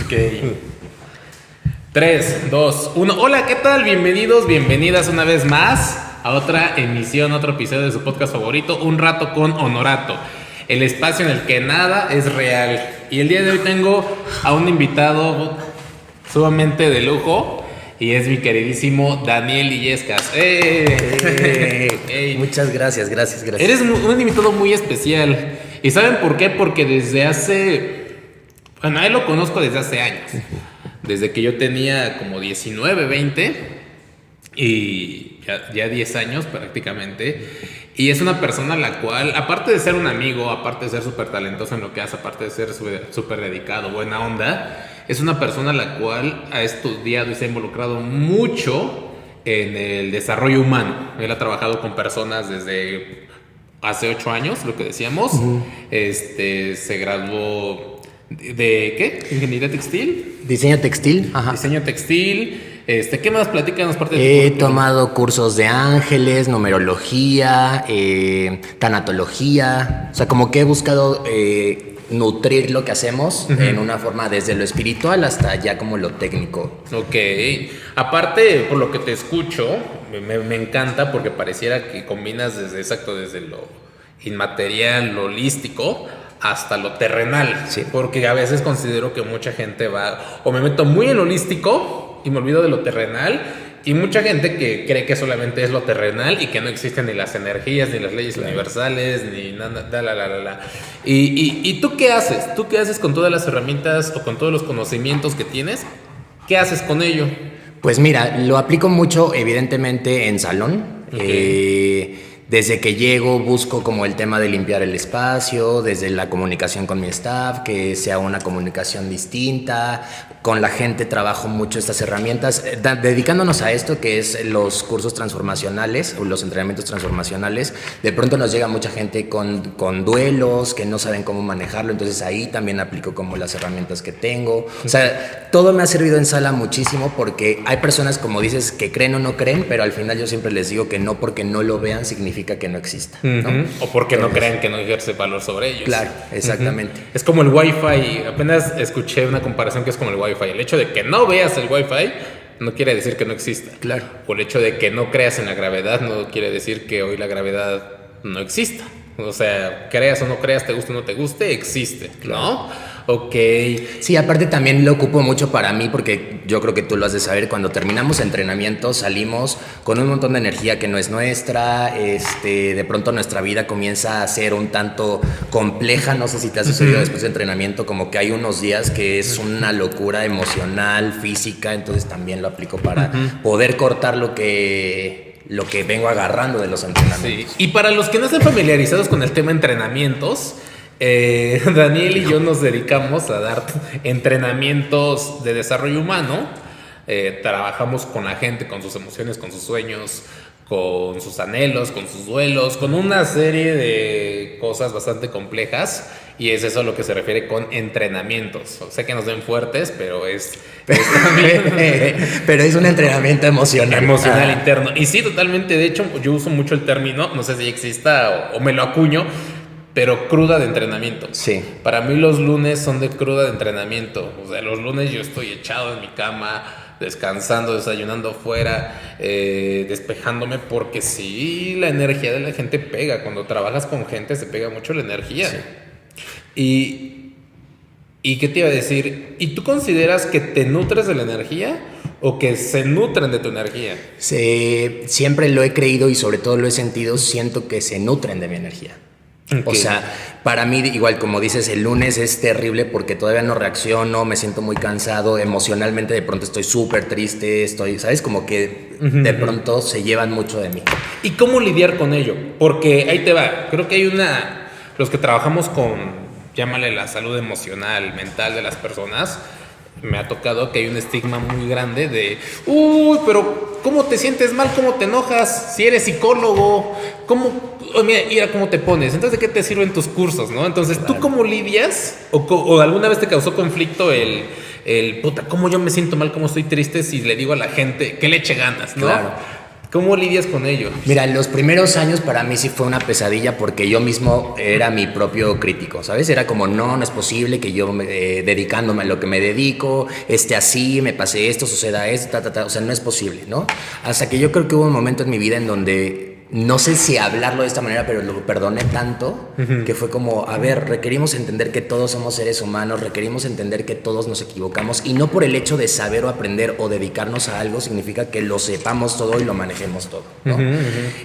Ok. 3, 2, 1. Hola, ¿qué tal? Bienvenidos, bienvenidas una vez más a otra emisión, otro episodio de su podcast favorito, Un Rato con Honorato. El espacio en el que nada es real. Y el día de hoy tengo a un invitado sumamente de lujo. Y es mi queridísimo Daniel Illescas. Muchas gracias. Eres un invitado muy especial. ¿Y saben por qué? Porque desde hace... Bueno, a él lo conozco desde hace años. Desde que yo tenía como 19, 20. Y ya 10 años prácticamente. Y es una persona a la cual, aparte de ser un amigo, aparte de ser súper talentoso en lo que hace, aparte de ser súper dedicado, buena onda, es una persona a la cual ha estudiado y se ha involucrado mucho en el desarrollo humano. Él ha trabajado con personas desde hace 8 años, lo que decíamos. Se graduó de ¿qué? ¿Ingeniería textil? Diseño textil. Ajá. Diseño textil. ¿Qué más? Platícanos parte de tu He currículum. tomado cursos de ángeles, numerología, tanatología. O sea, como que he buscado nutrir lo que hacemos en una forma desde lo espiritual hasta ya como lo técnico. Ok. Aparte, por lo que te escucho, me encanta porque pareciera que combinas desde lo inmaterial, lo holístico, hasta lo terrenal. Sí. Porque a veces considero que mucha gente va, o me meto muy en lo holístico y me olvido de lo terrenal, y mucha gente que cree que solamente es lo terrenal y que no existen ni las energías, ni las leyes universales, ni nada, ¿Y tú qué haces? ¿Tú qué haces con todas las herramientas o con todos los conocimientos que tienes? ¿Qué haces con ello? Pues mira, lo aplico mucho evidentemente en salón. Okay. Desde que llego busco como el tema de limpiar el espacio, desde la comunicación con mi staff, que sea una comunicación distinta. Con la gente trabajo mucho estas herramientas, dedicándonos a esto que es los cursos transformacionales o los entrenamientos transformacionales. De pronto nos llega mucha gente con duelos, que no saben cómo manejarlo, entonces ahí también aplico como las herramientas que tengo. O sea, todo me ha servido en sala muchísimo porque hay personas, como dices, que creen o no creen, pero al final yo siempre les digo que no porque no lo vean significa que no exista, ¿no? O porque no creen que no ejerce valor sobre ellos. Claro, exactamente. Es como el Wi-Fi. Apenas escuché una comparación que es como el Wi-Fi. El hecho de que no veas el Wi-Fi no quiere decir que no exista. Claro. O el hecho de que no creas en la gravedad no quiere decir que hoy la gravedad no exista. O sea, creas o no creas, te guste o no te guste, existe, ¿no? Ok. Sí, aparte también lo ocupo mucho para mí porque yo creo que tú lo has de saber, cuando terminamos entrenamiento salimos con un montón de energía que no es nuestra, de pronto nuestra vida comienza a ser un tanto compleja, no sé si te has sucedido después de entrenamiento, como que hay unos días que es una locura emocional, física, entonces también lo aplico para poder cortar lo que vengo agarrando de los entrenamientos. Sí. Y para los que no estén familiarizados con el tema entrenamientos, Daniel y yo nos dedicamos a dar entrenamientos de desarrollo humano. Trabajamos con la gente, con sus emociones, con sus sueños, con sus anhelos, con sus duelos, con una serie de cosas bastante complejas. Y es eso a lo que se refiere con entrenamientos. Sé que nos ven fuertes, pero es también pero es un entrenamiento emocional. Emocional interno. Y sí, totalmente. De hecho, yo uso mucho el término, no sé si exista o me lo acuño, pero cruda de entrenamiento. Sí. Para mí los lunes son de cruda de entrenamiento. O sea, los lunes yo estoy echado en mi cama, descansando, desayunando fuera, despejándome, porque sí, la energía de la gente pega. Cuando trabajas con gente se pega mucho la energía. Sí. ¿Y qué te iba a decir? ¿Y tú consideras que te nutres de la energía o que se nutren de tu energía? Siempre lo he creído y sobre todo lo he sentido, siento que se nutren de mi energía. Okay. O sea, para mí, igual como dices, el lunes es terrible porque todavía no reacciono, me siento muy cansado, emocionalmente de pronto estoy súper triste, ¿sabes? Como que de pronto se llevan mucho de mí. ¿Y cómo lidiar con ello? Porque ahí te va, creo que hay los que trabajamos con, llámale la salud emocional, mental de las personas, me ha tocado que hay un estigma muy grande de, pero ¿cómo te sientes mal? ¿Cómo te enojas? Si eres psicólogo, mira cómo te pones, entonces ¿de qué te sirven tus cursos, no? Entonces, ¿tú cómo lidias? ¿O alguna vez te causó conflicto el puta, cómo yo me siento mal, cómo estoy triste si le digo a la gente que le eche ganas, ¿no? Claro. ¿Cómo lidias con ello? Mira, en los primeros años para mí sí fue una pesadilla porque yo mismo era mi propio crítico, ¿sabes? Era como, no es posible que yo dedicándome a lo que me dedico, esté así, me pase esto, suceda esto, o sea, no es posible, ¿no? Hasta que yo creo que hubo un momento en mi vida en donde no sé si hablarlo de esta manera, pero lo perdoné tanto que fue como, a ver, requerimos entender que todos somos seres humanos, requerimos entender que todos nos equivocamos y no por el hecho de saber o aprender o dedicarnos a algo significa que lo sepamos todo y lo manejemos todo, ¿no?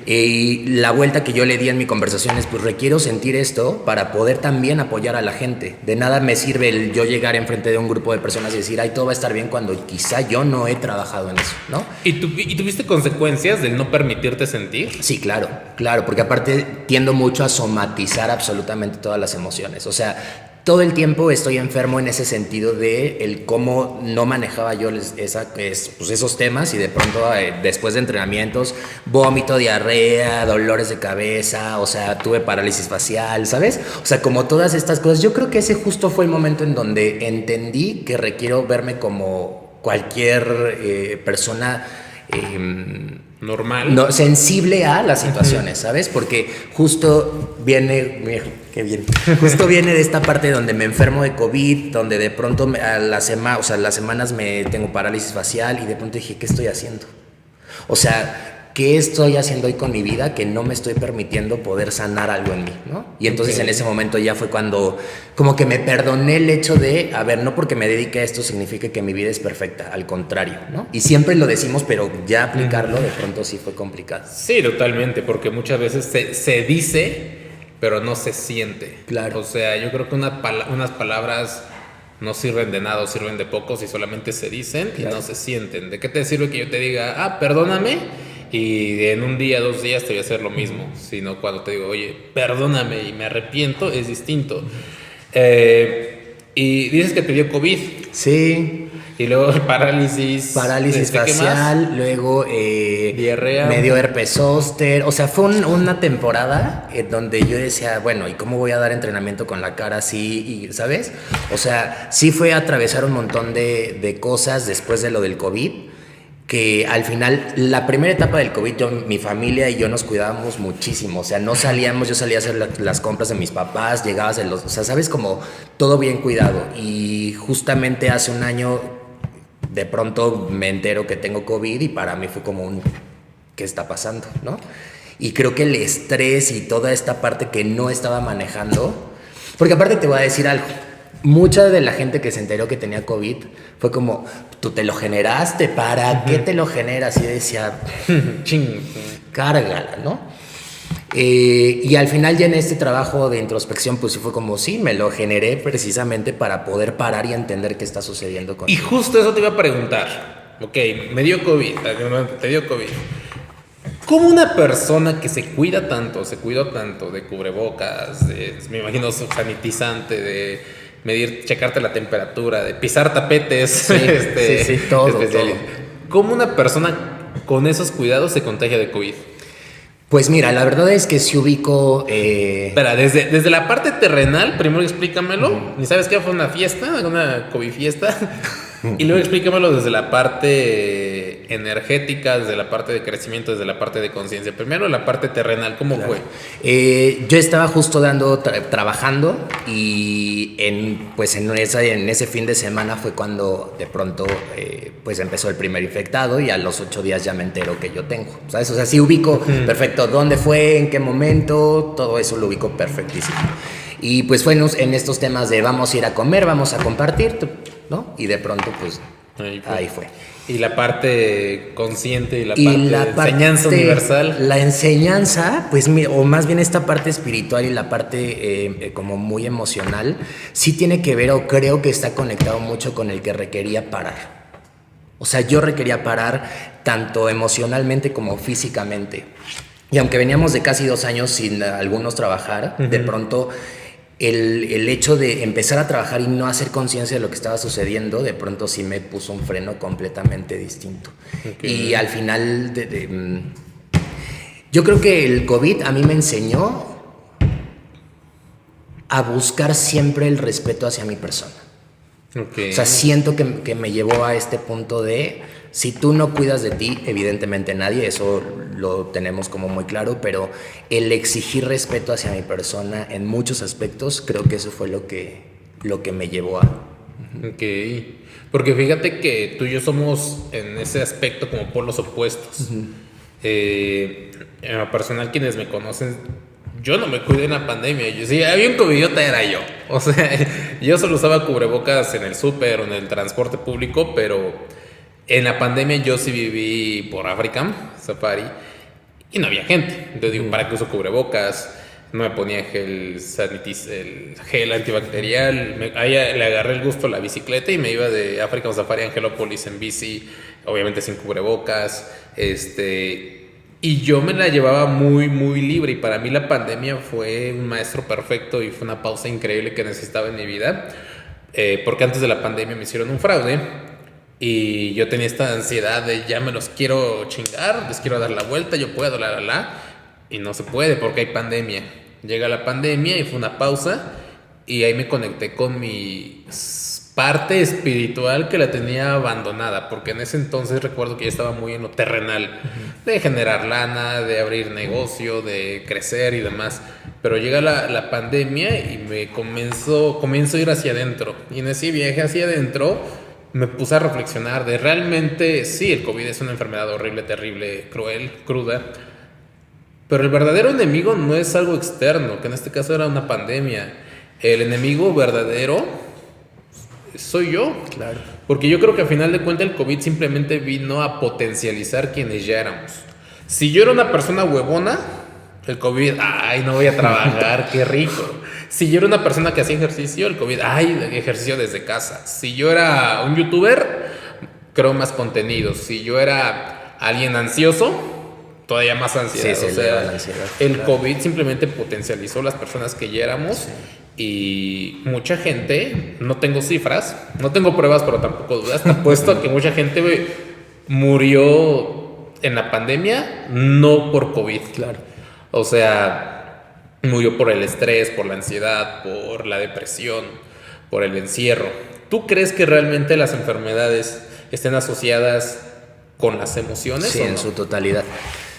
Y la vuelta que yo le di en mi conversación es, pues requiero sentir esto para poder también apoyar a la gente. De nada me sirve el yo llegar enfrente de un grupo de personas y decir, ay, todo va a estar bien cuando quizá yo no he trabajado en eso, ¿no? ¿Y tuviste consecuencias del no permitirte sentir? Sí, claro, porque aparte tiendo mucho a somatizar absolutamente todas las emociones. O sea, todo el tiempo estoy enfermo en ese sentido de el cómo no manejaba yo esos temas y de pronto después de entrenamientos, vómito, diarrea, dolores de cabeza, o sea, tuve parálisis facial, ¿sabes? O sea, como todas estas cosas. Yo creo que ese justo fue el momento en donde entendí que requiero verme como cualquier persona normal. No, sensible a las situaciones, ¿sabes? Porque justo viene, qué bien, justo viene de esta parte donde me enfermo de COVID, donde de pronto las semanas me tengo parálisis facial y de pronto dije, ¿qué estoy haciendo? O sea, ¿qué estoy haciendo hoy con mi vida que no me estoy permitiendo poder sanar algo en mí, ¿no? Y entonces en ese momento ya fue cuando como que me perdoné el hecho de, a ver, no porque me dedique a esto significa que mi vida es perfecta, al contrario, ¿no? Y siempre lo decimos, pero ya aplicarlo de pronto sí fue complicado. Sí, totalmente, porque muchas veces se dice, pero no se siente. Claro. O sea, yo creo que unas palabras no sirven de nada o sirven de poco si solamente se dicen y no se sienten. ¿De qué te sirve que yo te diga, perdóname? Y en un día, 2 días te voy a hacer lo mismo. Sino cuando te digo, oye, perdóname y me arrepiento, es distinto. Y dices que te dio COVID. Sí. Y luego parálisis facial, luego diarrea. Me dio herpes zóster. O sea, fue una temporada donde yo decía, bueno, ¿y cómo voy a dar entrenamiento con la cara así? Y, ¿sabes? O sea, sí fue atravesar un montón de cosas después de lo del COVID. Que al final, la primera etapa del COVID, mi familia y yo nos cuidábamos muchísimo. O sea, no salíamos, yo salía a hacer las compras de mis papás, llegabas o sea, sabes, como todo bien cuidado. Y justamente hace un año, de pronto me entero que tengo COVID y para mí fue como ¿qué está pasando, no? Y creo que el estrés y toda esta parte que no estaba manejando, porque aparte te voy a decir algo. Mucha de la gente que se enteró que tenía COVID fue como, tú te lo generaste, ¿para qué te lo generas? Y decía, cárgala, ¿no? Y al final ya en este trabajo de introspección pues fue como, sí, me lo generé precisamente para poder parar y entender qué está sucediendo conmigo. Y justo eso te iba a preguntar. Ok, me dio COVID, te dio COVID. ¿Cómo una persona que se cuidó tanto de cubrebocas, me imagino sanitizante, de checarte la temperatura, de pisar tapetes, sí, todo. ¿Cómo una persona con esos cuidados se contagia de COVID? Pues mira, la verdad es que sí ubico... Espera, desde la parte terrenal, primero explícamelo. ¿Ni sabes qué fue una fiesta? ¿Una COVID fiesta? Y luego explícamelo desde la parte energética, desde la parte de crecimiento, desde la parte de conciencia. Primero la parte terrenal, ¿cómo fue? Yo estaba justo trabajando y en ese fin de semana fue cuando de pronto pues empezó el primer infectado y a los 8 días ya me entero que yo tengo, ¿sabes? O sea, sí ubico perfecto dónde fue, en qué momento, todo eso lo ubico perfectísimo. Y pues fue en estos temas de vamos a ir a comer, vamos a compartir, ¿no? Y de pronto pues ahí fue. Y la parte consciente y la parte enseñanza universal. La enseñanza, pues, o más bien esta parte espiritual y la parte como muy emocional, sí tiene que ver, o creo que está conectado mucho con el que requería parar. O sea, yo requería parar tanto emocionalmente como físicamente. Y aunque veníamos de casi 2 años sin algunos trabajar, de pronto el hecho de empezar a trabajar y no hacer conciencia de lo que estaba sucediendo, de pronto sí me puso un freno completamente distinto. Y al final, yo creo que el COVID a mí me enseñó a buscar siempre el respeto hacia mi persona. Okay. O sea, siento que me llevó a este punto de, si tú no cuidas de ti, evidentemente nadie, eso lo tenemos como muy claro, pero el exigir respeto hacia mi persona en muchos aspectos, creo que eso fue lo que me llevó a... Ok, porque fíjate que tú y yo somos en ese aspecto como polos opuestos. En lo personal, quienes me conocen, yo no me cuidé en la pandemia. Yo, si había un covidiota era yo. O sea, yo solo usaba cubrebocas en el súper o en el transporte público, pero en la pandemia yo sí viví por África, Safari, y no había gente. Entonces digo, ¿para qué uso cubrebocas? No me ponía el gel antibacterial. Ahí le agarré el gusto a la bicicleta y me iba de África Safari a Angelópolis en bici, obviamente sin cubrebocas. Y yo me la llevaba muy, muy libre. Y para mí la pandemia fue un maestro perfecto y fue una pausa increíble que necesitaba en mi vida. Porque antes de la pandemia me hicieron un fraude. Y yo tenía esta ansiedad de ya me los quiero chingar, les quiero dar la vuelta, yo puedo, y no se puede porque hay pandemia. Llega la pandemia y fue una pausa y ahí me conecté con mi parte espiritual que la tenía abandonada, porque en ese entonces recuerdo que ya estaba muy en lo terrenal, de generar lana, de abrir negocio, de crecer y demás. Pero llega la pandemia y me comienzo a ir hacia adentro. Y en ese viaje hacia adentro me puse a reflexionar de realmente, sí, el COVID es una enfermedad horrible, terrible, cruel, cruda, pero el verdadero enemigo no es algo externo, que en este caso era una pandemia. El enemigo verdadero soy yo. Claro. Porque yo creo que al final de cuentas el COVID simplemente vino a potencializar quienes ya éramos. Si yo era una persona huevona, el COVID, ay, no voy a trabajar, qué rico. Si yo era una persona que hacía ejercicio, el COVID, ay, ejercicio desde casa. Si yo era un youtuber, creo más contenidos. Si yo era alguien ansioso, todavía más ansiedad. Sí, o sea, ansiedad, el claro. COVID simplemente potencializó las personas que ya éramos. Sí. Y mucha gente, no tengo cifras, no tengo pruebas, pero tampoco dudas, te apuesto a que mucha gente murió en la pandemia, no por COVID. Claro. O sea, murió por el estrés, por la ansiedad, por la depresión, por el encierro. ¿Tú crees que realmente las enfermedades estén asociadas con las emociones? Sí, ¿o no? en su totalidad.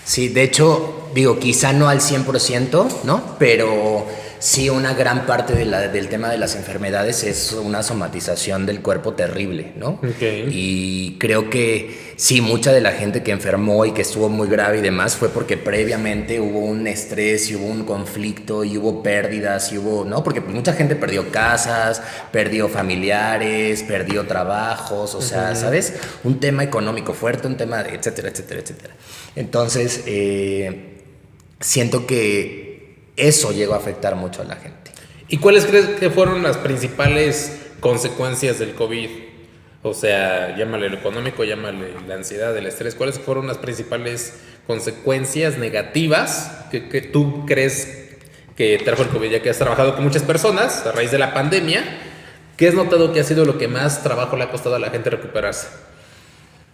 Sí, de hecho, digo, quizá no al 100%, ¿no? Pero sí una gran parte del tema de las enfermedades es una somatización del cuerpo terrible, ¿no? Okay. Y creo que sí, mucha de la gente que enfermó y que estuvo muy grave y demás fue porque previamente hubo un estrés y hubo un conflicto y hubo pérdidas y hubo, ¿no? Porque pues, mucha gente perdió casas, perdió familiares, perdió trabajos, o sea, ¿sabes? Un tema económico fuerte, un tema de etcétera, etcétera, etcétera. Entonces, siento que eso llegó a afectar mucho a la gente. ¿Y cuáles crees que fueron las principales consecuencias del COVID? O sea, llámale lo económico, llámale la ansiedad, el estrés. ¿Cuáles fueron las principales consecuencias negativas que tú crees que trajo el COVID? Ya que has trabajado con muchas personas a raíz de la pandemia, ¿qué has notado que ha sido lo que más trabajo le ha costado a la gente recuperarse?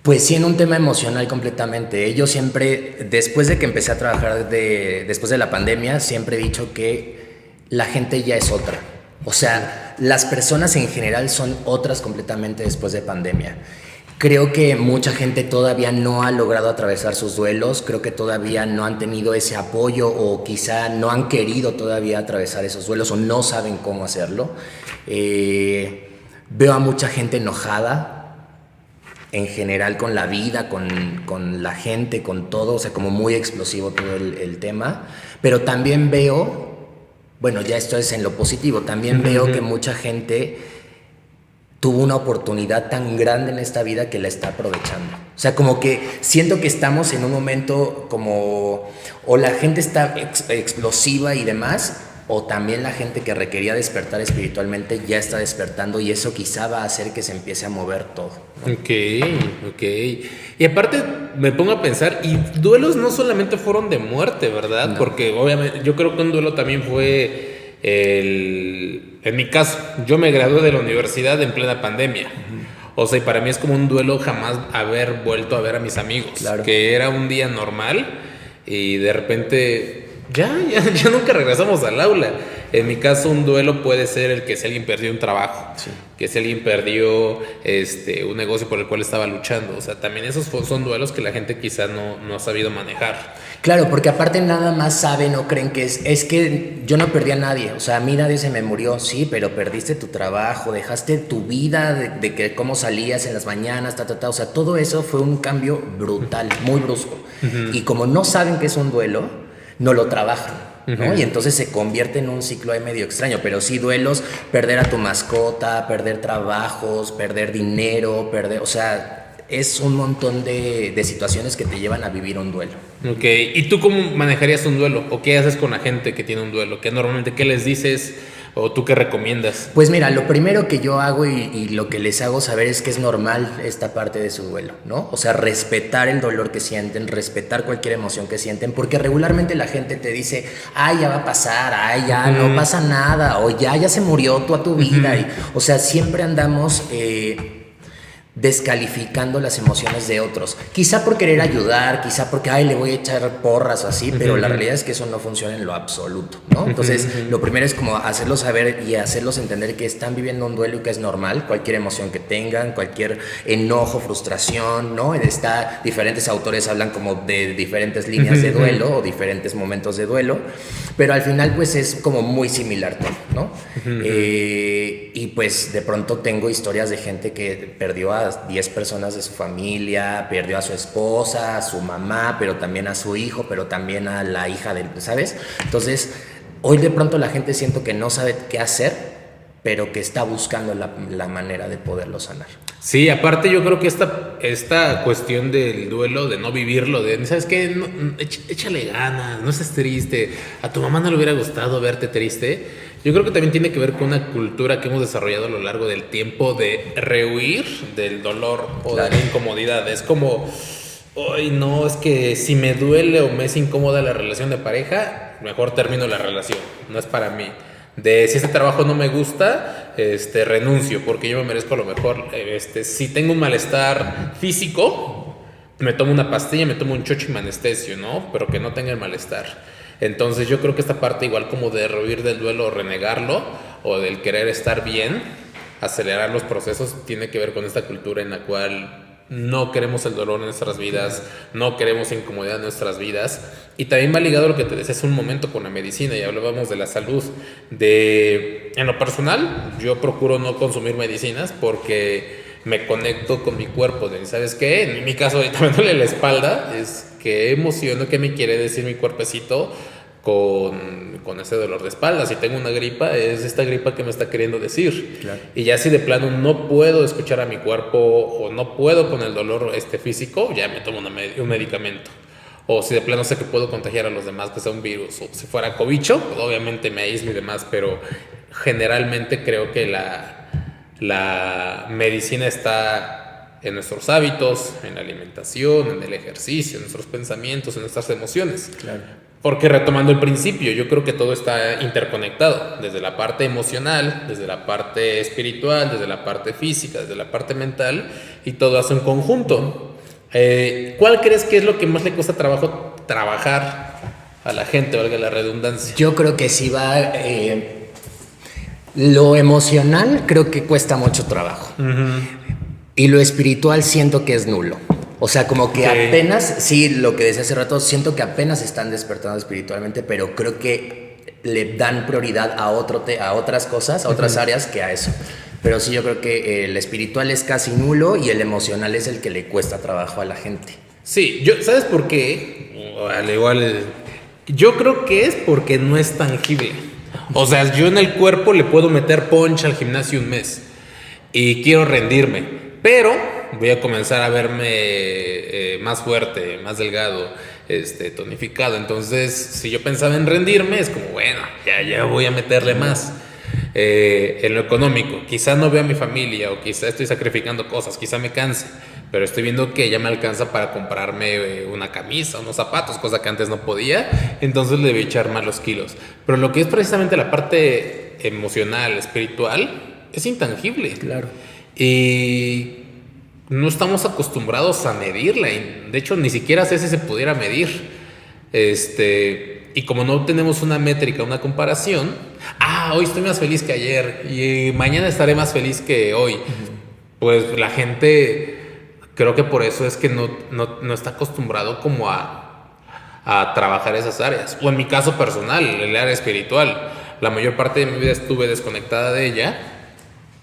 Pues sí, en un tema emocional completamente. Yo siempre, después de que empecé a trabajar después de la pandemia, siempre he dicho que la gente ya es otra. O sea, las personas en general son otras completamente después de pandemia. Creo que mucha gente todavía no ha logrado atravesar sus duelos, creo que todavía no han tenido ese apoyo o quizá no han querido todavía atravesar esos duelos o no saben cómo hacerlo. Veo a mucha gente enojada en general con la vida, con la gente, con todo, o sea, como muy explosivo todo el tema, pero también veo, bueno, ya esto es en lo positivo, también veo que mucha gente tuvo una oportunidad tan grande en esta vida que la está aprovechando. O sea, como que siento que estamos en un momento como, o la gente está explosiva y demás, o también la gente que requería despertar espiritualmente ya está despertando y eso quizá va a hacer que se empiece a mover todo, ¿no? Ok. Y aparte me pongo a pensar, y duelos no solamente fueron de muerte, ¿verdad? No. Porque obviamente yo creo que un duelo también fue en mi caso, yo me gradué de la universidad en plena pandemia. O sea, y para mí es como un duelo jamás haber vuelto a ver a mis amigos. Claro. Que era un día normal y de repente ya nunca regresamos al aula. En mi caso, un duelo puede ser el que si alguien perdió un trabajo, Sí. que si alguien perdió un negocio por el cual estaba luchando. O sea, también esos son duelos que la gente quizá no ha sabido manejar. Claro, porque aparte nada más saben o creen que es que yo no perdí a nadie, o sea, a mí nadie se me murió, sí, pero perdiste tu trabajo, dejaste tu vida de que cómo salías en las mañanas, o sea, todo eso fue un cambio brutal, muy brusco. Y como no saben que es un duelo, no lo trabajan, ¿no? Y entonces se convierte en un ciclo ahí medio extraño, pero sí duelos, perder a tu mascota, perder trabajos, perder dinero, o sea, es un montón de situaciones que te llevan a vivir un duelo. Ok, ¿y tú cómo manejarías un duelo? ¿O qué haces con la gente que tiene un duelo? ¿Qué normalmente qué les dices o tú qué recomiendas? Pues mira, lo primero que yo hago y lo que les hago saber es que es normal esta parte de su duelo, ¿no? O sea, respetar el dolor que sienten, respetar cualquier emoción que sienten, porque regularmente la gente te dice, ay, ya va a pasar, ay, ya no pasa nada, o ya se murió toda tu vida. O sea, siempre andamos descalificando las emociones de otros, quizá por querer ayudar, quizá porque ay, le voy a echar porras o así, pero la realidad es que eso no funciona en lo absoluto, ¿no? Entonces, lo primero es como hacerlos saber y hacerlos entender que están viviendo un duelo y que es normal, cualquier emoción que tengan, cualquier enojo, frustración, ¿no? Diferentes autores hablan como de diferentes líneas de duelo o diferentes momentos de duelo, pero al final pues es como muy similar todo, ¿no? Y pues de pronto tengo historias de gente que perdió a 10 personas de su familia, perdió a su esposa, a su mamá, pero también a su hijo, pero también a la hija de, ¿sabes? Entonces, hoy de pronto la gente siento que no sabe qué hacer, pero que está buscando la manera de poderlo sanar. Sí, aparte yo creo que esta cuestión del duelo, de no vivirlo, de, ¿sabes qué? No, échale ganas, no seas triste, a tu mamá no le hubiera gustado verte triste. Yo creo que también tiene que ver con una cultura que hemos desarrollado a lo largo del tiempo de rehuir del dolor o de la incomodidad. Es como, ay, no, es que si me duele o me es incómoda la relación de pareja, mejor termino la relación, no es para mí. De si este trabajo no me gusta, renuncio porque yo me merezco lo mejor. Si tengo un malestar físico, me tomo una pastilla, me tomo un chocho y me anestesio, ¿no? Pero que no tenga el malestar. Entonces yo creo que esta parte igual como de rehuir del duelo o renegarlo o del querer estar bien, acelerar los procesos, tiene que ver con esta cultura en la cual no queremos el dolor en nuestras vidas, no queremos incomodidad en nuestras vidas. Y también va ligado a lo que te decía hace un momento con la medicina, y hablábamos de la salud. En lo personal, yo procuro no consumir medicinas porque me conecto con mi cuerpo. ¿Sabes qué? En mi caso, ahorita me duele la espalda, es qué emoción, qué me quiere decir mi cuerpecito con ese dolor de espalda. Si tengo una gripa, es esta gripa que me está queriendo decir. Claro. Y ya si de plano no puedo escuchar a mi cuerpo o no puedo con el dolor físico, ya me tomo un medicamento. O si de plano sé que puedo contagiar a los demás, que sea un virus, o si fuera cobicho, pues obviamente me aíslo y demás, pero generalmente creo que la medicina está en nuestros hábitos, en la alimentación, en el ejercicio, en nuestros pensamientos, en nuestras emociones. Claro. Porque retomando el principio, yo creo que todo está interconectado, desde la parte emocional, desde la parte espiritual, desde la parte física, desde la parte mental, y todo hace un conjunto. ¿Cuál crees que es lo que más le cuesta trabajo trabajar a la gente, valga la redundancia? Yo creo que sí va... lo emocional creo que cuesta mucho trabajo. Y lo espiritual siento que es nulo. O sea, como que apenas, sí, lo que decía hace rato, siento que apenas están despertando espiritualmente, pero creo que le dan prioridad a otras cosas, a otras áreas que a eso. Pero sí, yo creo que el espiritual es casi nulo y el emocional es el que le cuesta trabajo a la gente. Sí, ¿sabes por qué? Al igual, yo creo que es porque no es tangible. O sea, yo en el cuerpo le puedo meter punch al gimnasio un mes y quiero rendirme, pero voy a comenzar a verme más fuerte, más delgado, tonificado. Entonces, si yo pensaba en rendirme, es como, bueno, ya voy a meterle más. En lo económico, quizá no veo a mi familia o quizá estoy sacrificando cosas, quizá me canse, pero estoy viendo que ya me alcanza para comprarme una camisa, unos zapatos, cosa que antes no podía, entonces le voy a echar más los kilos. Pero lo que es precisamente la parte emocional, espiritual, es intangible. Claro. Y no estamos acostumbrados a medirla, y de hecho ni siquiera sé si se pudiera medir. y como no tenemos una métrica, una comparación, hoy estoy más feliz que ayer y mañana estaré más feliz que hoy. Pues la gente, creo que por eso es que no está acostumbrado como a trabajar esas áreas. O en mi caso personal, el área espiritual. La mayor parte de mi vida estuve desconectada de ella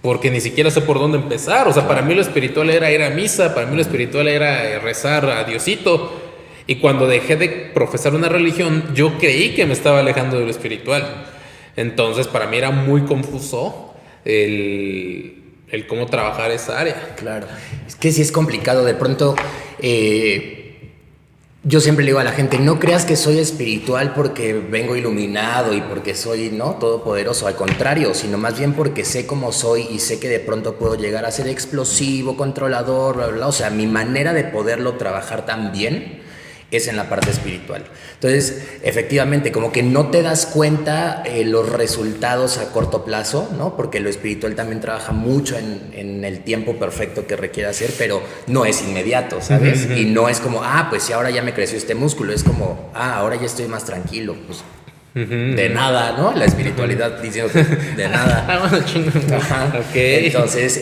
porque ni siquiera sé por dónde empezar. O sea, para mí lo espiritual era ir a misa, para mí lo espiritual era rezar a Diosito. Y cuando dejé de profesar una religión, yo creí que me estaba alejando de lo espiritual. Entonces, para mí era muy confuso el cómo trabajar esa área. Claro, es que sí es complicado. De pronto, yo siempre le digo a la gente, no creas que soy espiritual porque vengo iluminado y porque soy, ¿no?, todopoderoso. Al contrario, sino más bien porque sé cómo soy y sé que de pronto puedo llegar a ser explosivo, controlador, bla, bla, bla. O sea, mi manera de poderlo trabajar tan bien es en la parte espiritual. Entonces, efectivamente, como que no te das cuenta los resultados a corto plazo, ¿no? Porque lo espiritual también trabaja mucho en el tiempo perfecto que requiere hacer, pero no es inmediato, ¿sabes? Y no es como, pues si ahora ya me creció este músculo, es como, ahora ya estoy más tranquilo, pues de nada, ¿no? La espiritualidad diciendo de nada. Ajá. Okay. Entonces,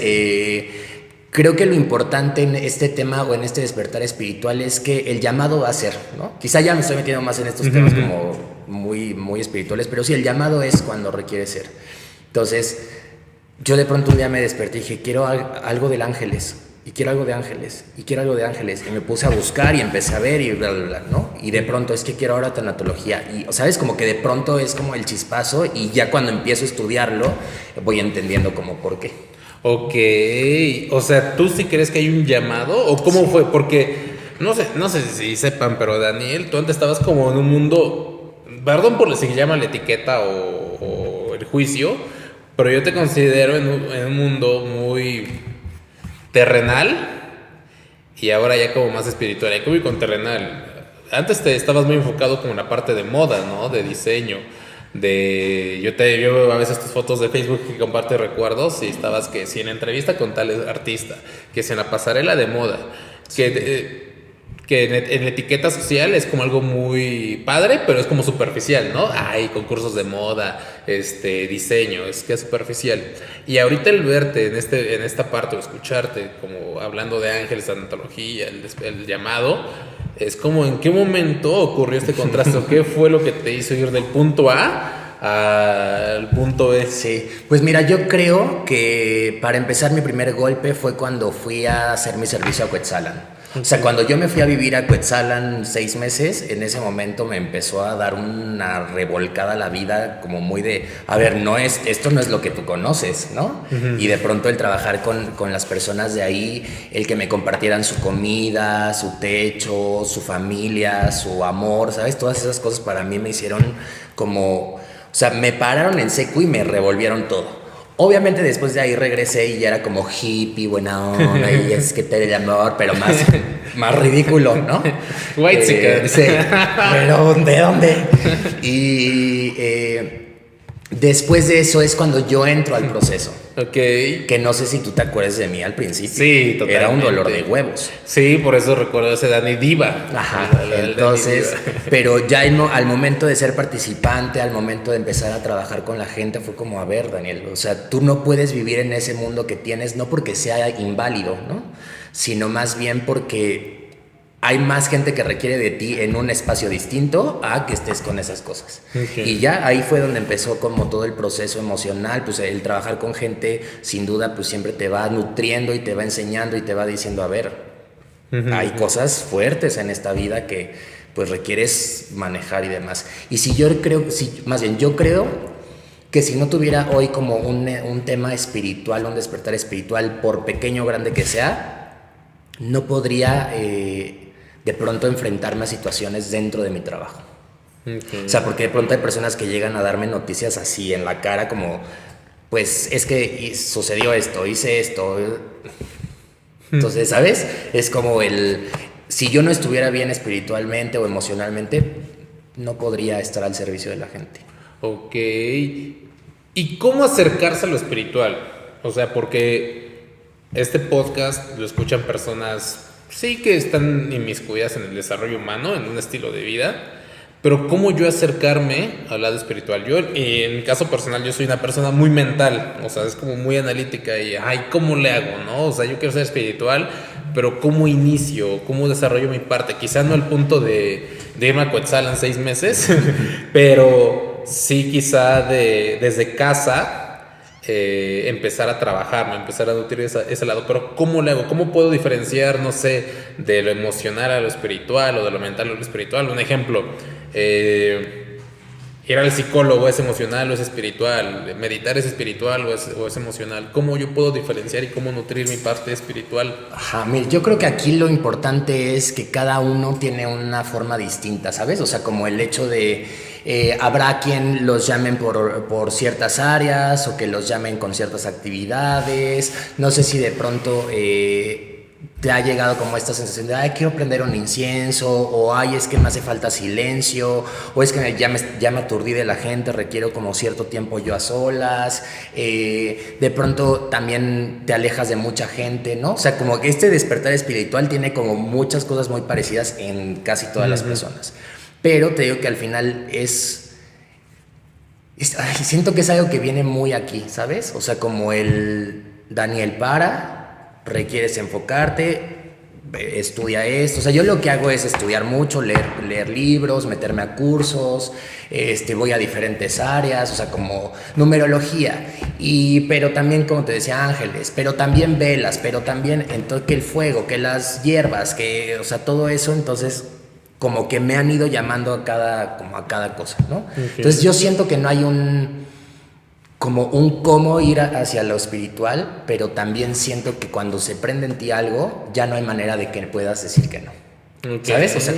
creo que lo importante en este tema o en este despertar espiritual es que el llamado va a ser, ¿no? Quizá ya me estoy metiendo más en estos temas como muy, muy espirituales, pero sí, el llamado es cuando requiere ser. Entonces, yo de pronto un día me desperté y dije, quiero algo del ángeles, y quiero algo de ángeles, y quiero algo de ángeles. Y me puse a buscar y empecé a ver y bla, bla, bla, ¿no? Y de pronto es que quiero ahora tanatología. Y, ¿sabes? Como que de pronto es como el chispazo y ya cuando empiezo a estudiarlo voy entendiendo como por qué. Ok, o sea, ¿tú sí crees que hay un llamado? ¿O cómo fue? Porque no sé si sepan, pero Daniel, tú antes estabas como en un mundo, perdón por si se llama la etiqueta o el juicio, pero yo te considero en un mundo muy terrenal y ahora ya como más espiritual. ¿Cómo voy con terrenal? Antes te estabas muy enfocado como en la parte de moda, ¿no? De diseño. Yo a veces tus fotos de Facebook que comparte recuerdos y estabas que si en entrevista con tal artista, que si en la pasarela de moda, que en etiqueta social es como algo muy padre, pero es como superficial, ¿no? Hay concursos de moda, diseño, es que es superficial. Y ahorita el verte en esta parte o escucharte como hablando de ángeles, antología, el llamado, es como en qué momento ocurrió este contraste, o qué fue lo que te hizo ir del punto A al punto B. Sí, pues mira, yo creo que para empezar mi primer golpe fue cuando fui a hacer mi servicio a Cuetzalan. O sea, cuando yo me fui a vivir a Cuetzalan 6 meses, en ese momento me empezó a dar una revolcada a la vida, como muy de, a ver, esto no es lo que tú conoces, ¿no? Y de pronto el trabajar con las personas de ahí, el que me compartieran su comida, su techo, su familia, su amor, ¿sabes? Todas esas cosas para mí me hicieron como, o sea, me pararon en seco y me revolvieron todo. Obviamente después de ahí regresé y ya era como hippie, buena onda, y es que te el amor, pero más ridículo, ¿no? White sí, pero ¿de dónde? Y después de eso es cuando yo entro al proceso. Ok. Que no sé si tú te acuerdas de mí al principio. Sí, totalmente. Era un dolor de huevos. Sí, por eso recuerdo ese Dani Diva. Ajá, entonces, Dani Diva. Pero ya al momento de ser participante, al momento de empezar a trabajar con la gente, fue como, a ver, Daniel, o sea, tú no puedes vivir en ese mundo que tienes, no porque sea inválido, ¿no? Sino más bien porque hay más gente que requiere de ti en un espacio distinto a que estés con esas cosas. Okay. Y ya ahí fue donde empezó como todo el proceso emocional, pues el trabajar con gente sin duda pues siempre te va nutriendo y te va enseñando y te va diciendo, a ver, hay cosas fuertes en esta vida que pues requieres manejar y demás. Y yo creo que si no tuviera hoy como un tema espiritual, un despertar espiritual, por pequeño o grande que sea, no podría de pronto enfrentarme a situaciones dentro de mi trabajo. Okay. O sea, porque de pronto hay personas que llegan a darme noticias así en la cara como, pues es que sucedió esto, hice esto. Entonces, ¿sabes? Es como si yo no estuviera bien espiritualmente o emocionalmente, no podría estar al servicio de la gente. Ok. ¿Y cómo acercarse a lo espiritual? O sea, porque este podcast lo escuchan personas, sí, que están inmiscuidas en el desarrollo humano, en un estilo de vida, Pero ¿cómo yo acercarme al lado espiritual? Yo, en mi caso personal, yo soy una persona muy mental, o sea, es como muy analítica y, ay, ¿cómo le hago, no? O sea, yo quiero ser espiritual, pero ¿cómo inicio? ¿Cómo desarrollo mi parte? Quizás no al punto de irme a Quetzal en 6 meses, pero sí quizá desde casa empezar a trabajar, ¿no? Empezar a nutrir ese lado. Pero ¿cómo le hago? ¿Cómo puedo diferenciar, no sé, de lo emocional a lo espiritual o de lo mental a lo espiritual? Un ejemplo, ir al psicólogo es emocional o es espiritual, meditar es espiritual o es emocional. ¿Cómo yo puedo diferenciar y cómo nutrir mi parte espiritual? Ajá, mira, yo creo que aquí lo importante es que cada uno tiene una forma distinta, ¿sabes? O sea, como el hecho de habrá quien los llamen por ciertas áreas o que los llamen con ciertas actividades. No sé si de pronto te ha llegado como esta sensación de, ay, quiero prender un incienso, o ay, es que me hace falta silencio, o es que ya me aturdí de la gente, requiero como cierto tiempo yo a solas. De pronto también te alejas de mucha gente, ¿no? O sea, como que este despertar espiritual tiene como muchas cosas muy parecidas en casi todas las personas. Pero te digo que al final siento que es algo que viene muy aquí, ¿sabes? O sea, como el Daniel requieres enfocarte, estudia esto. O sea, yo lo que hago es estudiar mucho, leer libros, meterme a cursos, voy a diferentes áreas, o sea, como numerología, pero también, como te decía, ángeles, pero también velas, pero también entonces, que el fuego, que las hierbas, que, o sea, todo eso, entonces como que me han ido llamando a cada cosa, ¿no? Okay. Entonces yo siento que no hay como un cómo ir hacia lo espiritual, pero también siento que cuando se prende en ti algo, ya no hay manera de que puedas decir que no. Okay. ¿Sabes? O sea,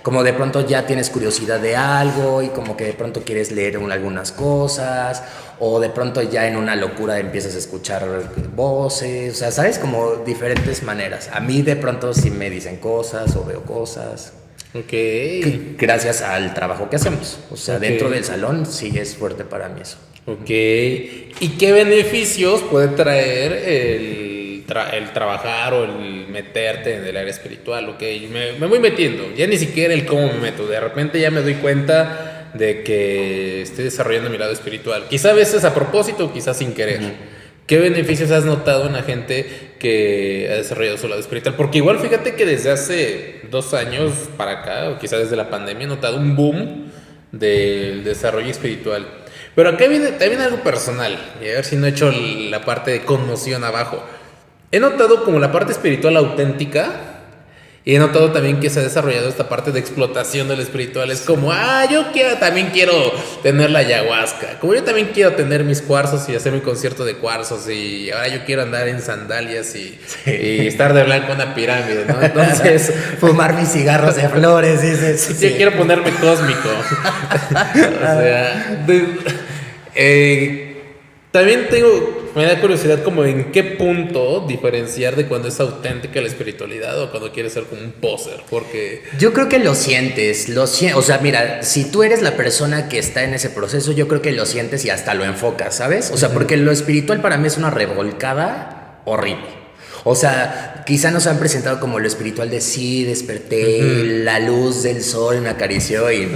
como de pronto ya tienes curiosidad de algo y como que de pronto quieres leer algunas cosas, o de pronto ya en una locura empiezas a escuchar voces, o sea, ¿sabes? Como diferentes maneras. A mí de pronto sí me dicen cosas o veo cosas. Ok. Gracias al trabajo que hacemos. O sea, okay, dentro del salón sí es fuerte para mí eso. Ok. ¿Y qué beneficios puede traer el trabajar o el meterte en el área espiritual? Ok, me voy metiendo. Ya ni siquiera el cómo me meto. De repente ya me doy cuenta de que estoy desarrollando mi lado espiritual. Quizá a veces a propósito, quizás sin querer. ¿Qué beneficios has notado en la gente que ha desarrollado su lado espiritual? Porque igual fíjate que desde hace 2 años para acá, o quizás desde la pandemia, he notado un boom del desarrollo espiritual. Pero acá viene también algo personal, y a ver si no he hecho la parte de conmoción abajo. He notado como la parte espiritual auténtica, y he notado también que se ha desarrollado esta parte de explotación del espiritual. Es como, yo también quiero tener la ayahuasca, como yo también quiero tener mis cuarzos y hacer mi concierto de cuarzos, y ahora yo quiero andar en sandalias y estar de blanco en una pirámide, ¿no? Entonces, fumar mis cigarros de flores, dices. Sí. Yo quiero ponerme cósmico. O sea, también me da curiosidad como en qué punto diferenciar de cuando es auténtica la espiritualidad o cuando quieres ser como un poser, porque... Yo creo que lo sientes, o sea, mira, si tú eres la persona que está en ese proceso, yo creo que lo sientes y hasta lo enfocas, ¿sabes? O sea, porque lo espiritual para mí es una revolcada horrible. O sea, quizá nos han presentado como lo espiritual de sí, desperté, la luz del sol me acarició y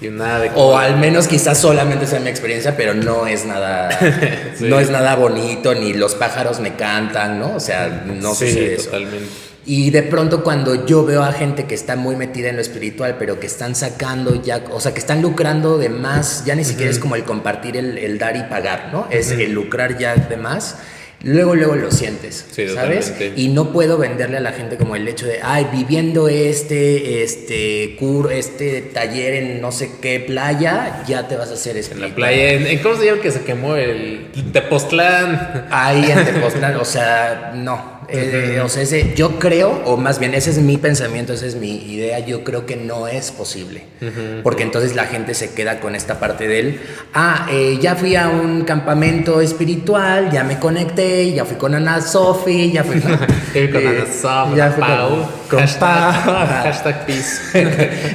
nada de... O al menos quizás solamente sea mi experiencia, pero no es nada, sí, no es nada bonito, ni los pájaros me cantan, ¿no? O sea, no sucede eso. Totalmente. Y de pronto cuando yo veo a gente que está muy metida en lo espiritual, pero que están sacando ya, o sea, que están lucrando de más, ya ni siquiera es como el compartir, el dar y pagar, ¿no? Es el lucrar ya de más. Luego lo sientes, sí, ¿sabes? Totalmente. Y no puedo venderle a la gente como el hecho de, viviendo este taller en no sé qué playa, ya te vas a hacer espiritual. En la playa, ¿en cómo se llama que se quemó el Tepoztlán? Ahí en Tepoztlán, o sea, no. O sea, yo creo, o más bien ese es mi pensamiento, esa es mi idea, yo creo que no es posible. Porque entonces la gente se queda con esta parte del, ya fui a un campamento espiritual, ya me conecté, ya fui con Ana Sofi, ya fui con Ana Sofi, ya fui Pau, con Pau. Hashtag peace.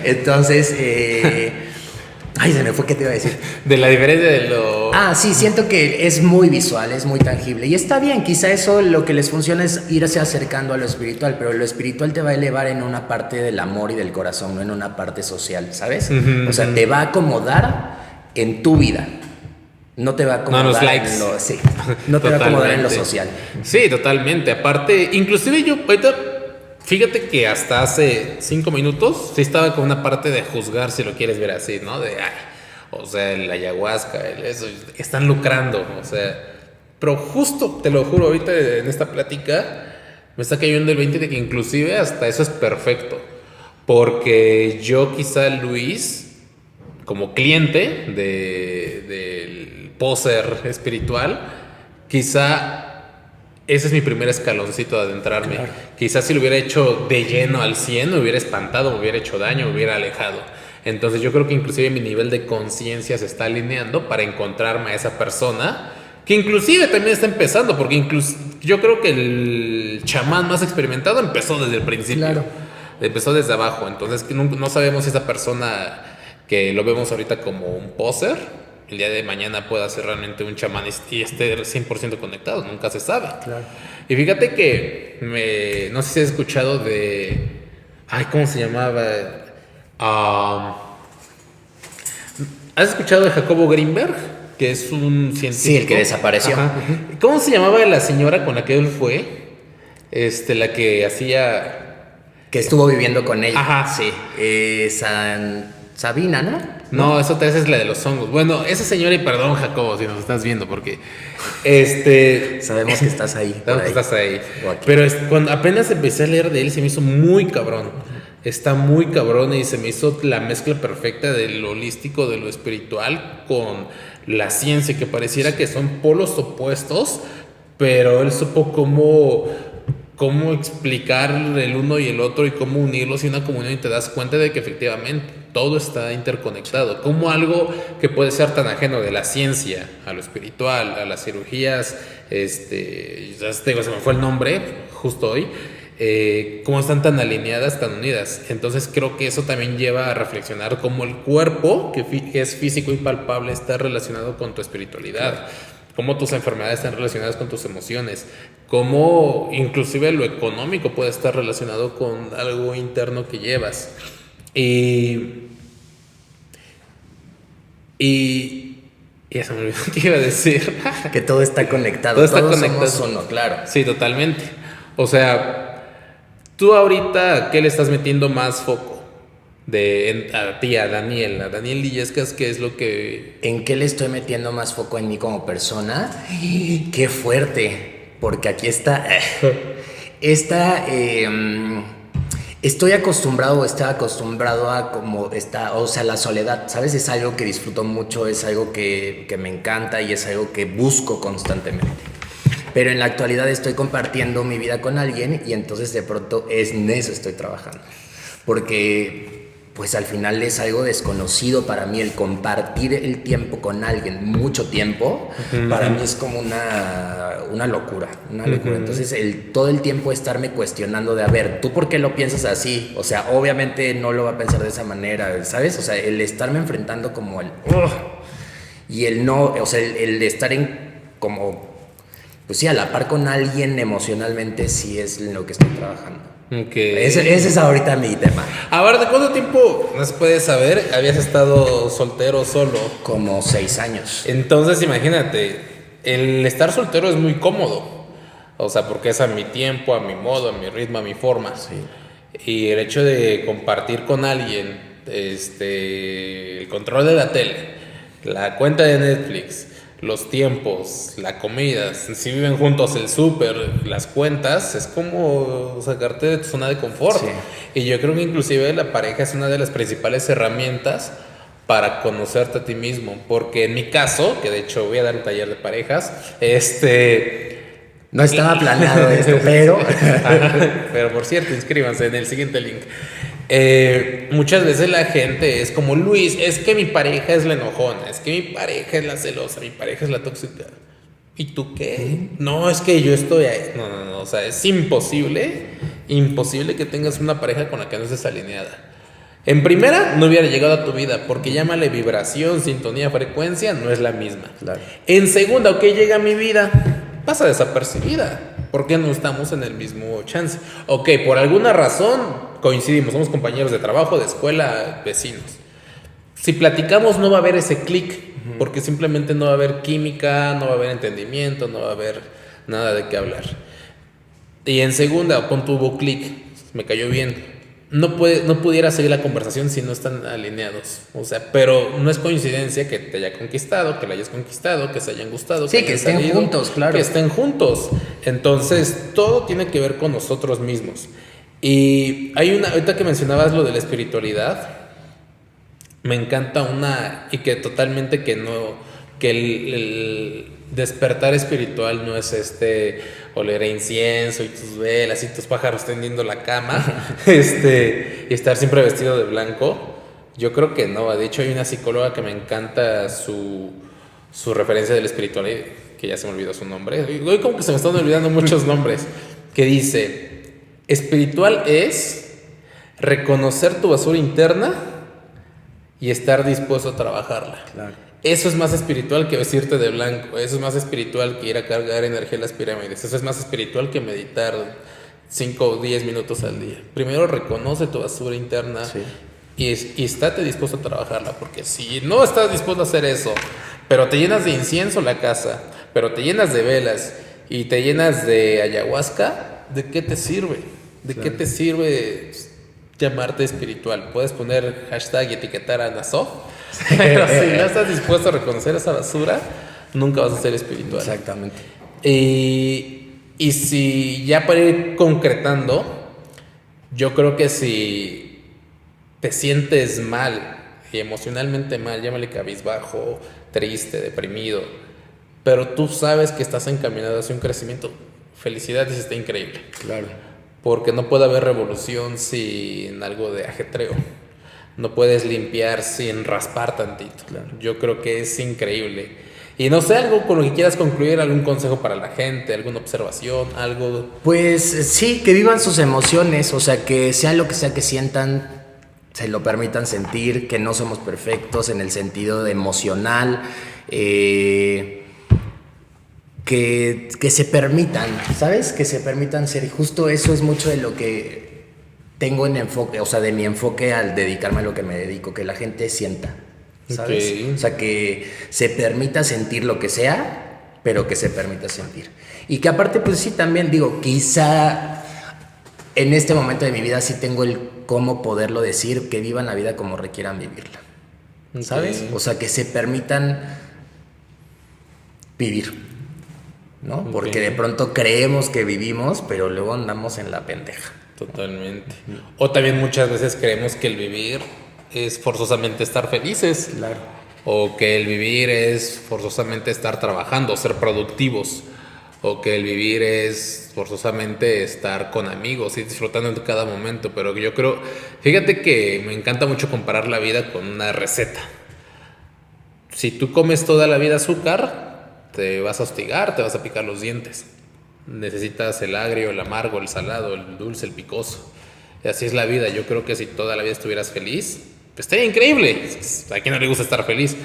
Entonces, se me fue, ¿qué te iba a decir? De la diferencia de lo Sí, siento que es muy visual, es muy tangible. Y está bien, quizá eso lo que les funciona es irse acercando a lo espiritual, pero lo espiritual te va a elevar en una parte del amor y del corazón, no en una parte social, ¿sabes? O sea, te va a acomodar en tu vida. No te va a acomodar los likes. No te va a acomodar en lo social. Sí, totalmente. Aparte, inclusive yo ahorita, fíjate que hasta hace 5 minutos sí estaba con una parte de juzgar, si lo quieres ver así, ¿no? O sea, el ayahuasca, eso, están lucrando, o sea. Pero justo, te lo juro, ahorita en esta plática me está cayendo el 20 de que inclusive hasta eso es perfecto. Porque yo quizá, Luis, como cliente del poser espiritual, quizá ese es mi primer escaloncito de adentrarme. Claro. Quizás si lo hubiera hecho de lleno al 100, me hubiera espantado, me hubiera hecho daño, me hubiera alejado. Entonces yo creo que inclusive mi nivel de conciencia se está alineando para encontrarme a esa persona que inclusive también está empezando, porque yo creo que el chamán más experimentado empezó desde el principio. Claro. Empezó desde abajo. Entonces no sabemos si esa persona que lo vemos ahorita como un poser, el día de mañana pueda ser realmente un chamán y esté 100% conectado, nunca se sabe. Claro. Y fíjate que no sé si has escuchado de... ¿cómo se llamaba? ¿Has escuchado de Jacobo Greenberg? Que es un científico. Sí, el que desapareció. Ajá. ¿Cómo se llamaba la señora con la que él fue? La que hacía... Que estuvo viviendo con ella. Ajá. Sí. Sabina, ¿no? No, eso es la de los hongos. Bueno, esa señora, y perdón, Jacobo, si nos estás viendo, porque sabemos que estás ahí. Sabemos que estás ahí. Pero cuando apenas empecé a leer de él, se me hizo muy cabrón. Está muy cabrón y se me hizo la mezcla perfecta de lo holístico, de lo espiritual, con la ciencia, que pareciera que son polos opuestos, pero él supo cómo explicar el uno y el otro y cómo unirlos en una comunión, y te das cuenta de que efectivamente todo está interconectado. Como algo que puede ser tan ajeno de la ciencia a lo espiritual, a las cirugías, ya te digo, se me fue el nombre justo hoy, cómo están tan alineadas, tan unidas. Entonces creo que eso también lleva a reflexionar cómo el cuerpo, que es físico y palpable, está relacionado con tu espiritualidad. Cómo tus enfermedades están relacionadas con tus emociones, cómo inclusive lo económico puede estar relacionado con algo interno que llevas. Y ya se me olvidó qué iba a decir. Que todo está conectado. Todo está conectado. Somos uno, claro. Sí, totalmente. O sea, tú ahorita, ¿qué le estás metiendo más foco? A ti, a Daniel Illescas, ¿qué es lo que...? ¿En qué le estoy metiendo más foco en mí como persona? ¡Qué fuerte! Porque aquí está... Estaba acostumbrado a como está, o sea, la soledad, ¿sabes? Es algo que disfruto mucho, es algo que me encanta y es algo que busco constantemente. Pero en la actualidad estoy compartiendo mi vida con alguien y entonces de pronto en eso estoy trabajando. Porque pues al final es algo desconocido para mí, el compartir el tiempo con alguien, mucho tiempo, para mí es como una locura, Entonces todo el tiempo estarme cuestionando de, a ver, ¿tú por qué lo piensas así? O sea, obviamente no lo va a pensar de esa manera, ¿sabes? O sea, el estarme enfrentando como y el no, o sea, el de estar como, pues sí, a la par con alguien emocionalmente, sí es en lo que estoy trabajando. Okay. Ese es ahorita mi tema. A ver, ¿de cuánto tiempo, no se puede saber, habías estado soltero solo? Como 6 años. Entonces, imagínate, el estar soltero es muy cómodo. O sea, porque es a mi tiempo, a mi modo, a mi ritmo, a mi forma. Sí. Y el hecho de compartir con alguien el control de la tele, la cuenta de Netflix, los tiempos, la comida, si viven juntos, el súper, las cuentas, es como sacarte de tu zona de confort. Sí. Y yo creo que inclusive la pareja es una de las principales herramientas para conocerte a ti mismo, porque en mi caso, que de hecho voy a dar un taller de parejas, no estaba planeado esto, pero por cierto, inscríbanse en el siguiente link. Muchas veces la gente es como, Luis, es que mi pareja es la enojona, es que mi pareja es la celosa, mi pareja es la tóxica. ¿Y tú qué? No, es que yo estoy ahí. No, o sea, es imposible que tengas una pareja con la que no estés alineada. En primera, no hubiera llegado a tu vida, porque llámale vibración, sintonía, frecuencia, no es la misma. Claro. En segunda, ok, llega a mi vida, pasa desapercibida, porque no estamos en el mismo chance. Ok, por alguna razón coincidimos, somos compañeros de trabajo, de escuela, vecinos. Si platicamos no va a haber ese clic, porque simplemente no va a haber química, no va a haber entendimiento, no va a haber nada de qué hablar. Y en segunda, pon tu hubo clic, me cayó bien. No pudiera seguir la conversación si no están alineados. O sea, pero no es coincidencia que te haya conquistado, que la hayas conquistado, que se hayan gustado. Sí, que estén salido, juntos, claro. Que estén juntos. Entonces, todo tiene que ver con nosotros mismos. Y hay una, ahorita que mencionabas lo de la espiritualidad, me encanta una, y que totalmente que no, que el despertar espiritual no es oler a incienso y tus velas y tus pájaros tendiendo la cama, y estar siempre vestido de blanco. Yo creo que no. De hecho, hay una psicóloga que me encanta su referencia de la espiritualidad, que ya se me olvidó su nombre. Hoy como que se me están olvidando muchos nombres, que dice, espiritual es reconocer tu basura interna y estar dispuesto a trabajarla. Claro. Eso es más espiritual que vestirte de blanco. Eso es más espiritual que ir a cargar energía en las pirámides. Eso es más espiritual que meditar 5 o 10 minutos al día. Primero reconoce tu basura interna, sí, y estate dispuesto a trabajarla. Porque si no estás dispuesto a hacer eso, pero te llenas de incienso la casa, pero te llenas de velas y te llenas de ayahuasca, ¿de qué te sirve? ¿De qué te sirve llamarte espiritual? Puedes poner hashtag y etiquetar a Nasov, pero si no estás dispuesto a reconocer esa basura, nunca vas a ser espiritual. Exactamente. Y si ya para ir concretando, yo creo que si te sientes mal, y emocionalmente mal, llámale cabizbajo, triste, deprimido, pero tú sabes que estás encaminado hacia un crecimiento, felicidades, está increíble. Claro. Porque no puede haber revolución sin algo de ajetreo. No puedes limpiar sin raspar tantito. Claro. Yo creo que es increíble. Y no sé, algo con lo que quieras concluir, algún consejo para la gente, alguna observación, algo. Pues sí, que vivan sus emociones, o sea, que sea lo que sea que sientan, se lo permitan sentir, que no somos perfectos en el sentido de emocional, que se permitan, ¿sabes? Que se permitan ser. Y justo eso es mucho de lo que tengo en enfoque, o sea, de mi enfoque al dedicarme a lo que me dedico, que la gente sienta, ¿sabes? Okay. O sea, que se permita sentir lo que sea, pero que se permita sentir. Y que aparte, pues sí, también digo, quizá en este momento de mi vida sí tengo el cómo poderlo decir, que vivan la vida como requieran vivirla, ¿sabes? Okay. O sea, que se permitan vivir, ¿no? Okay. Porque de pronto creemos que vivimos, pero luego andamos en la pendeja. Totalmente. O también muchas veces creemos que el vivir es forzosamente estar felices. Claro. O que el vivir es forzosamente estar trabajando, ser productivos. O que el vivir es forzosamente estar con amigos y disfrutando de cada momento. Pero yo creo, fíjate que me encanta mucho comparar la vida con una receta. Si tú comes toda la vida azúcar, te vas a hostigar, te vas a picar los dientes. Necesitas el agrio, el amargo, el salado, el dulce, el picoso. Y así es la vida. Yo creo que si toda la vida estuvieras feliz, pues estaría increíble. A quien no le gusta estar feliz,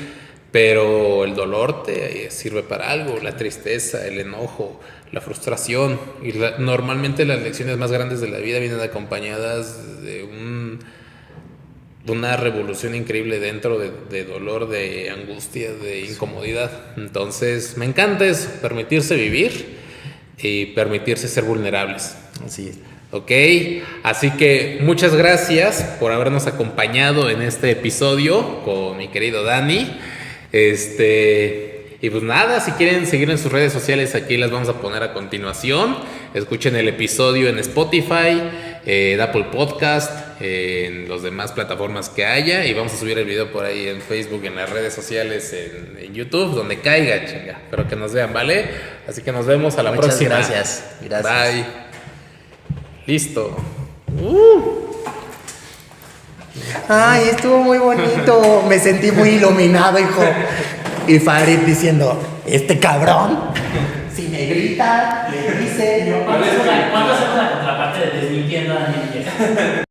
pero el dolor te sirve para algo. La tristeza, el enojo, la frustración. Y normalmente las lecciones más grandes de la vida vienen acompañadas de una revolución increíble dentro de dolor, de angustia, de incomodidad. Entonces me encanta eso, permitirse vivir y permitirse ser vulnerables. Así es. Ok, así que muchas gracias por habernos acompañado en este episodio con mi querido Dani. Y pues nada, si quieren seguir en sus redes sociales, aquí las vamos a poner a continuación. Escuchen el episodio en Spotify, en Apple Podcast, en las demás plataformas que haya, y vamos a subir el video por ahí en Facebook, en las redes sociales, en YouTube, donde caiga, chinga. Espero que nos vean, ¿vale? Así que nos vemos a la próxima. Muchas gracias. Bye. Listo. Ay, estuvo muy bonito. Me sentí muy iluminado, hijo. Y Farid diciendo, este cabrón, si me grita, le dice. ¿Cuándo hacemos la contraparte de desmintiendo a Daniel?